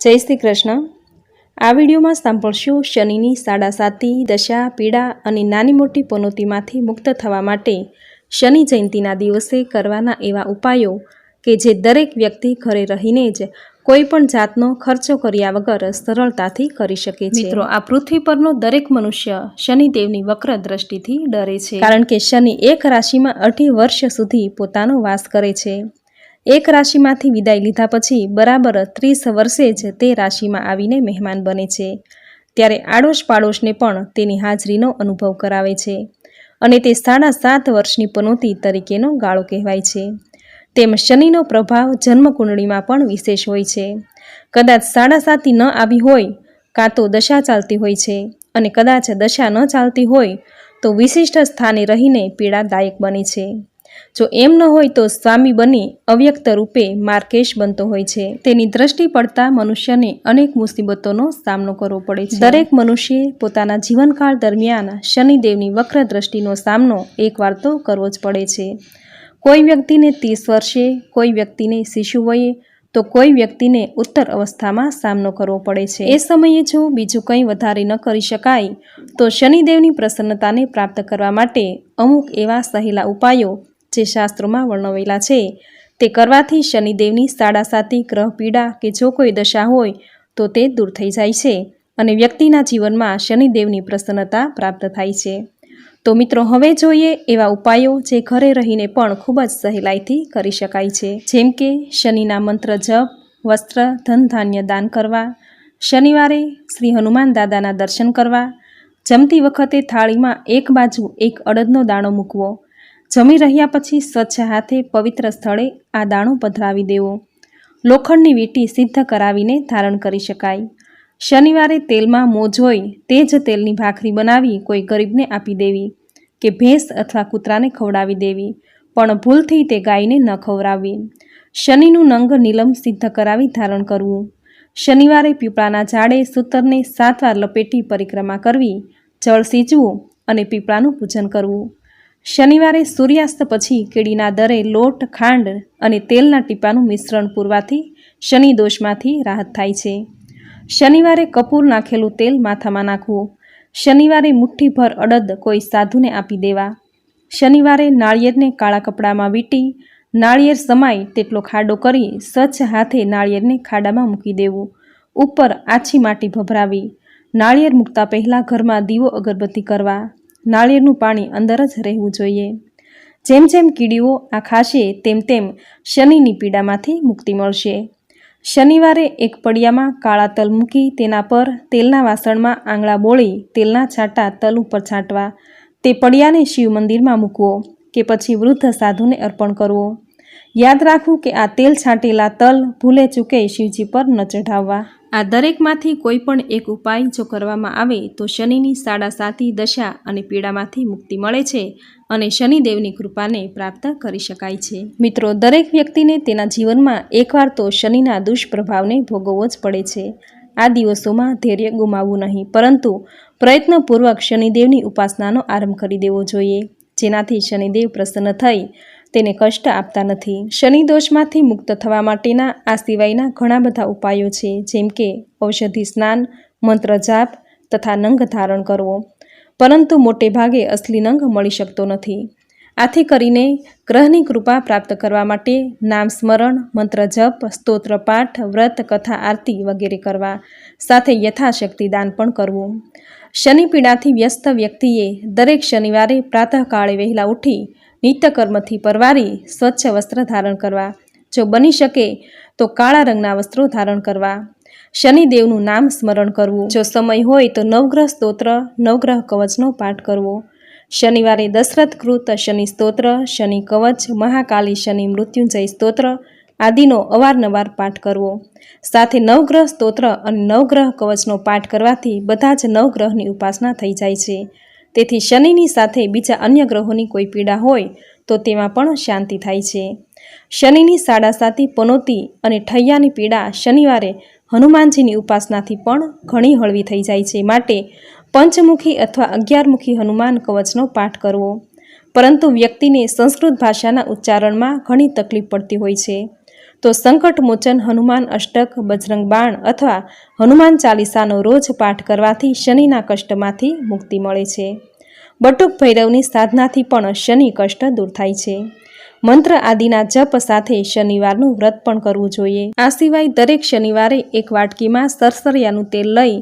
જય શ્રી કૃષ્ણ। આ વિડીયોમાં સાંભળશું શનિની સાડાસાતી, દશા, પીડા અને નાની મોટી પનોતીમાંથી મુક્ત થવા માટે શનિ જયંતિના દિવસે કરવાના એવા ઉપાયો કે જે દરેક વ્યક્તિ ઘરે રહીને જ કોઈ પણ જાતનો ખર્ચો કર્યા વગર સરળતાથી કરી શકે છે। મિત્રો, આ પૃથ્વી પરનો દરેક મનુષ્ય શનિદેવની વક્ર દ્રષ્ટિથી ડરે છે, કારણ કે શનિ એક રાશિમાં 18 વર્ષ સુધી પોતાનો વાસ કરે છે। એક રાશિમાંથી વિદાય લીધા પછી બરાબર 30 વર્ષે જ તે રાશિમાં આવીને મહેમાન બને છે, ત્યારે આડોશ પાડોશને પણ તેની હાજરીનો અનુભવ કરાવે છે અને તે 7.5 વર્ષની પનોતી તરીકેનો ગાળો કહેવાય છે। તેમ શનિનો પ્રભાવ જન્મકુંડળીમાં પણ વિશેષ હોય છે। કદાચ સાડાસાતી ન આવી હોય, કાં તો દશા ચાલતી હોય છે, અને કદાચ દશા ન ચાલતી હોય તો વિશિષ્ટ સ્થાને રહીને પીડાદાયક બને છે। જો એમ ન હોય તો સ્વામી બની અવ્યક્ત રૂપે માર્કેશ બનતો હોય છે। તેની દ્રષ્ટિ પડતા મનુષ્યને અનેક મુસીબતોનો સામનો કરવો પડે છે। દરેક મનુષ્યે પોતાના જીવનકાળ દરમિયાન શનિદેવની વક્ર દ્રષ્ટિનો સામનો એકવાર તો કરવો જ પડે છે। કોઈ વ્યક્તિને 30 વર્ષે, કોઈ વ્યક્તિને શિશુ વયે, તો કોઈ વ્યક્તિને ઉત્તર અવસ્થામાં સામનો કરવો પડે છે। એ સમયે જો બીજું કંઈ વધારે ન કરી શકાય તો શનિદેવની પ્રસન્નતાને પ્રાપ્ત કરવા માટે અમુક એવા સહેલા ઉપાયો જે શાસ્ત્રોમાં વર્ણવેલા છે તે કરવાથી શનિદેવની સાડાસાતી, ગ્રહ પીડા કે જો કોઈ દશા હોય તો તે દૂર થઈ જાય છે અને વ્યક્તિના જીવનમાં શનિદેવની પ્રસન્નતા પ્રાપ્ત થાય છે। તો મિત્રો, હવે જોઈએ એવા ઉપાયો જે ઘરે રહીને પણ ખૂબ જ સહેલાઈથી કરી શકાય છે, જેમ કે શનિના મંત્ર જપ, વસ્ત્ર, ધન ધાન્ય દાન કરવા, શનિવારે શ્રી હનુમાન દાદાના દર્શન કરવા, જમતી વખતે થાળીમાં એક બાજુ એક અડદનો દાણો મૂકવો, જમી રહ્યા પછી સ્વચ્છ હાથે પવિત્ર સ્થળે આ દાણો પધરાવી દેવો, લોખંડની વીંટી સિદ્ધ કરાવીને ધારણ કરી શકાય। શનિવારે તેલમાં મોજ હોય તે જ તેલની ભાખરી બનાવી કોઈ ગરીબને આપી દેવી કે ભેંસ અથવા કૂતરાને ખવડાવી દેવી, પણ ભૂલથી તે ગાયને ન ખવડાવવી। શનિનું નંગ નીલમ સિદ્ધ કરાવી ધારણ કરવું, શનિવારે પીપળાના ઝાડે સૂતરને 7 વાર લપેટી પરિક્રમા કરવી, જળ સિંચવું અને પીપળાનું પૂજન કરવું। શનિવારે સૂર્યાસ્ત પછી કેળીના દરે લોટ, ખાંડ અને તેલના ટીપાનું મિશ્રણ પૂરવાથી શનિ દોષમાંથી રાહત થાય છે। શનિવારે કપૂર નાખેલું તેલ માથામાં નાખવું, શનિવારે મુઠ્ઠીભર અડદ કોઈ સાધુને આપી દેવા, શનિવારે નાળિયેરને કાળા કપડામાં વીંટી નાળિયેર સમાય તેટલો ખાડો કરી સ્વચ્છ હાથે નાળિયેરને ખાડામાં મૂકી દેવું, ઉપર આછી માટી ભભરાવી, નાળિયેર મૂકતા પહેલાં ઘરમાં દીવો અગરબત્તી કરવા, નાળિયેરનું પાણી અંદર જ રહેવું જોઈએ। જેમ જેમ કીડીઓ આ ખાશે તેમ તેમ શનિની પીડામાંથી મુક્તિ મળશે। શનિવારે એક પડિયામાં કાળા તલ મૂકી તેના પર તેલના વાસણમાં આંગળા બોળી તેલના છાંટા તલ ઉપર છાંટવા, તે પડિયાને શિવ મંદિરમાં મૂકવો કે પછી વૃદ્ધ સાધુને અર્પણ કરવો। યાદ રાખવું કે આ તેલ છાંટેલા તલ ભૂલે ચૂકે શિવજી પર ન ચઢાવવા। આ દરેકમાંથી કોઈ પણ એક ઉપાય જો કરવામાં આવે તો શનિની સાડાસાતી, દશા અને પીડામાંથી મુક્તિ મળે છે અને શનિદેવની કૃપાને પ્રાપ્ત કરી શકાય છે। મિત્રો, દરેક વ્યક્તિને તેના જીવનમાં એકવાર તો શનિના દુષ્પ્રભાવને ભોગવવો જ પડે છે। આ દિવસોમાં ધૈર્ય ગુમાવવું નહીં, પરંતુ પ્રયત્નપૂર્વક શનિદેવની ઉપાસનાનો આરંભ કરી દેવો જોઈએ, જેનાથી શનિદેવ પ્રસન્ન થઈ તેને કષ્ટ આપતા નથી। શનિ દોષમાંથી મુક્ત થવા માટેના આ સિવાયના ઘણા બધા ઉપાયો છે, જેમ કે ઔષધિ સ્નાન, મંત્ર જાપ તથા નંગ ધારણ કરવો, પરંતુ મોટે ભાગે અસલી નંગ મળી શકતો નથી। આથી કરીને ગ્રહની કૃપા પ્રાપ્ત કરવા માટે નામ સ્મરણ, મંત્ર જપ, સ્તોત્ર પાઠ, વ્રત, કથા, આરતી વગેરે કરવા, સાથે યથાશક્તિ દાન પણ કરવું। શનિ પીડાથી વ્યસ્ત વ્યક્તિએ દરેક શનિવારે પ્રાતઃકાળે વહેલા ઉઠી નિત્યકર્મથી પરવારી સ્વચ્છ વસ્ત્ર ધારણ કરવા, જો બની શકે તો કાળા રંગના વસ્ત્રો ધારણ કરવા, શનિદેવનું નામ સ્મરણ કરવું, જો સમય હોય તો નવગ્રહ સ્તોત્ર, નવગ્રહ કવચનો પાઠ કરવો, શનિવારે દશરથ કૃત શનિ સ્તોત્ર, શનિ કવચ, મહાકાલી શનિ મૃત્યુંજય સ્તોત્ર આદિનો અવારનવાર પાઠ કરવો। સાથે નવગ્રહ સ્તોત્ર અને નવગ્રહ કવચનો પાઠ કરવાથી બધા જ નવગ્રહની ઉપાસના થઈ જાય છે, તેથી શનિની સાથે બીજા અન્ય ગ્રહોની કોઈ પીડા હોય તો તેમાં પણ શાંતિ થાય છે। શનિની સાડાસાતી, પનોતી અને ઠૈયાની પીડા શનિવારે હનુમાનજીની ઉપાસનાથી પણ ઘણી હળવી થઈ જાય છે, માટે પંચમુખી અથવા 11મુખી હનુમાન કવચનો પાઠ કરવો। પરંતુ વ્યક્તિને સંસ્કૃત ભાષાના ઉચ્ચારણમાં ઘણી તકલીફ પડતી હોય છે, તો સંકટ મોચન હનુમાન અષ્ટક, બજરંગ બાણ અથવા હનુમાન ચાલીસાનો રોજ પાઠ કરવાથી શનિના કષ્ટમાંથી મુક્તિ મળે છે. બટુક ભૈરવની સાધનાથી પણ શનિ કષ્ટ દૂર થાય છે. મંત્ર આદિના જપ સાથે શનિવારનું વ્રત પણ કરવું જોઈએ. આ સિવાય દરેક શનિવારે એક વાટકીમાં સરસરિયાનું તેલ લઈ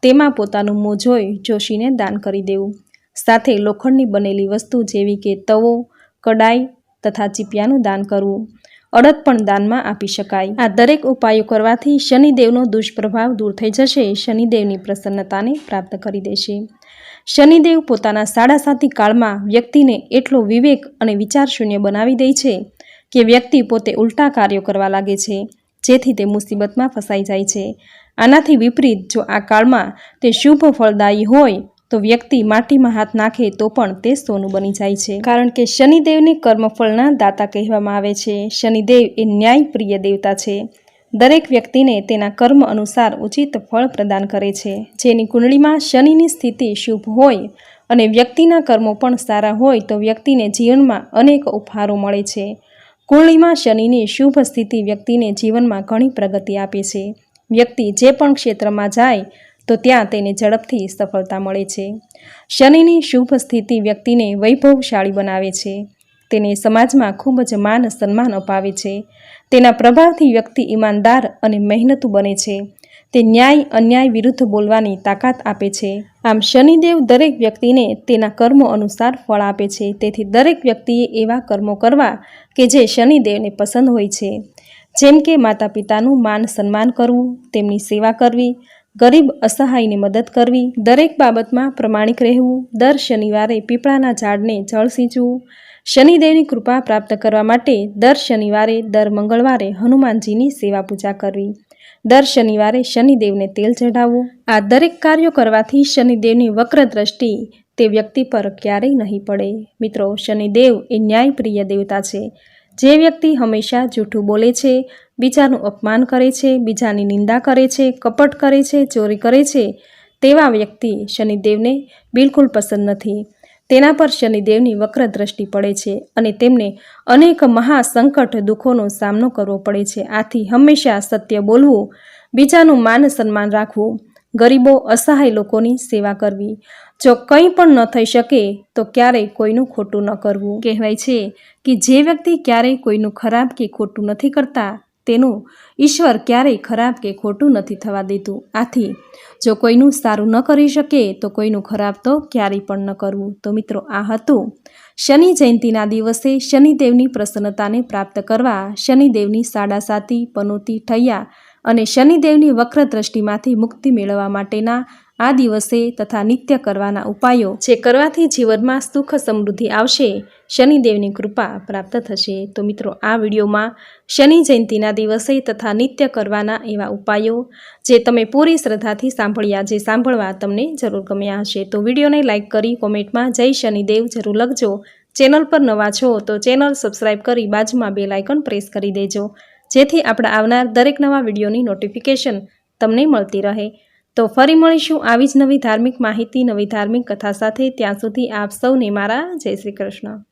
તેમાં પોતાનું મોં જોઈ જોશીને દાન કરી દેવું. સાથે લોખંડની બનેલી વસ્તુ જેવી કે તવો, કડાઈ તથા ચીપિયાનું દાન કરવું. અડદ પણ દાનમાં આપી શકાય. આ દરેક ઉપાયો કરવાથી શનિદેવનો દુષ્પ્રભાવ દૂર થઈ જશે. શનિદેવની પ્રસન્નતાને પ્રાપ્ત કરી દેશે. શનિદેવ પોતાના સાડાસાતી કાળમાં વ્યક્તિને એટલો વિવેક અને વિચારશૂન્ય બનાવી દે છે કે વ્યક્તિ પોતે ઉલટા કાર્યો કરવા લાગે છે, જેથી તે મુસીબતમાં ફસાઈ જાય છે. આનાથી વિપરીત જો આ કાળમાં તે શુભ ફળદાયી હોય તો વ્યક્તિ માટીમાં હાથ નાખે તો પણ તે સોનું બની જાય છે. કારણ કે શનિદેવને કર્મફળના દાતા કહેવામાં આવે છે. શનિદેવ એ ન્યાયપ્રિય દેવતા છે. દરેક વ્યક્તિને તેના કર્મ અનુસાર ઉચિત ફળ પ્રદાન કરે છે. જેની કુંડળીમાં શનિની સ્થિતિ શુભ હોય અને વ્યક્તિના કર્મો પણ સારા હોય તો વ્યક્તિને જીવનમાં અનેક ઉપહારો મળે છે. કુંડળીમાં શનિની શુભ સ્થિતિ વ્યક્તિને જીવનમાં ઘણી પ્રગતિ આપે છે. વ્યક્તિ જે પણ ક્ષેત્રમાં જાય તો ત્યાં તેને ઝડપથી સફળતા મળે છે. શનિની શુભ સ્થિતિ વ્યક્તિને વૈભવશાળી બનાવે છે. તેને સમાજમાં ખૂબ જ માન સન્માન અપાવે છે. તેના પ્રભાવથી વ્યક્તિ ઈમાનદાર અને મહેનતુ બને છે. તે ન્યાય અન્યાય વિરુદ્ધ બોલવાની તાકાત આપે છે. આમ શનિદેવ દરેક વ્યક્તિને તેના કર્મો અનુસાર ફળ આપે છે. તેથી દરેક વ્યક્તિએ એવા કર્મો કરવા કે જે શનિદેવને પસંદ હોય છે. જેમ કે માતા પિતાનું માન સન્માન કરવું, તેમની સેવા કરવી, ગરીબ અસહાયની મદદ કરવી, દરેક બાબતમાં પ્રમાણિક રહેવું, દર શનિવારે પીપળાના ઝાડને જળ સિંચવું, શનિદેવની કૃપા પ્રાપ્ત કરવા માટે દર શનિવારે દર મંગળવારે હનુમાનજીની સેવા પૂજા કરવી, દર શનિવારે શનિદેવને તેલ ચઢાવવું. આ દરેક કાર્યો કરવાથી શનિદેવની વક્ર દ્રષ્ટિ તે વ્યક્તિ પર ક્યારેય નહીં પડે. મિત્રો, શનિદેવ એ ન્યાયપ્રિય દેવતા છે. જે વ્યક્તિ હંમેશા જૂઠું બોલે છે, બીજાનું અપમાન કરે છે, બીજાની નિંદા કરે છે, કપટ કરે છે, ચોરી કરે છે, તેવા વ્યક્તિ શનિદેવને બિલકુલ પસંદ નથી. તેના પર શનિદેવની વક્ર દ્રષ્ટિ પડે છે અને તેમને અનેક મહાસંકટ દુઃખોનો સામનો કરવો પડે છે. આથી હંમેશા સત્ય બોલવું, બીજાનું માન સન્માન રાખવું, ગરીબો અસહાય લોકોની સેવા કરવી. જો કંઈ પણ ન થઈ શકે તો ક્યારેય કોઈનું ખોટું ન કરવું. કહેવાય છે કે જે વ્યક્તિ ક્યારેય કોઈનું ખરાબ કે ખોટું નથી કરતા તેનું ઈશ્વર ક્યારેય ખરાબ કે ખોટું નથી થવા દેતું. આથી જો કોઈનું સારું ન કરી શકે તો કોઈનું ખરાબ તો ક્યારેય પણ ન કરવું. તો મિત્રો, આ હતું શનિ જયંતિના દિવસે શનિદેવની પ્રસન્નતાને પ્રાપ્ત કરવા શનિદેવની સાડાસાતી, પનોતી, ઠૈયા અને શનિદેવની વક્ર દ્રષ્ટિમાંથી મુક્તિ મેળવવા માટેના આ દિવસે તથા નિત્ય કરવાના ઉપાયો, જે કરવાથી જીવનમાં સુખ સમૃદ્ધિ આવશે, શનિદેવની કૃપા પ્રાપ્ત થશે. તો મિત્રો, આ વિડીયોમાં શનિ જયંતિના દિવસે તથા નિત્ય કરવાના એવા ઉપાયો જે તમે પૂરી શ્રદ્ધાથી સાંભળ્યા, જે સાંભળવા તમને જરૂર ગમ્યા હશે તો વિડીયોને લાઇક કરી કોમેન્ટમાં જય શનિદેવ જરૂર લખજો. ચેનલ પર નવા છો તો ચેનલ સબસ્ક્રાઈબ કરી બાજુમાં બેલ આઇકન પ્રેસ કરી દેજો, જેથી આપણા આવનાર દરેક નવા વિડીયોની નોટિફિકેશન તમને મળતી રહે. તો ફરી મળીશું આવી જ નવી ધાર્મિક માહિતી, નવી ધાર્મિક કથા સાથે. ત્યાં સુધી આપ સૌને મારા જય શ્રી કૃષ્ણ.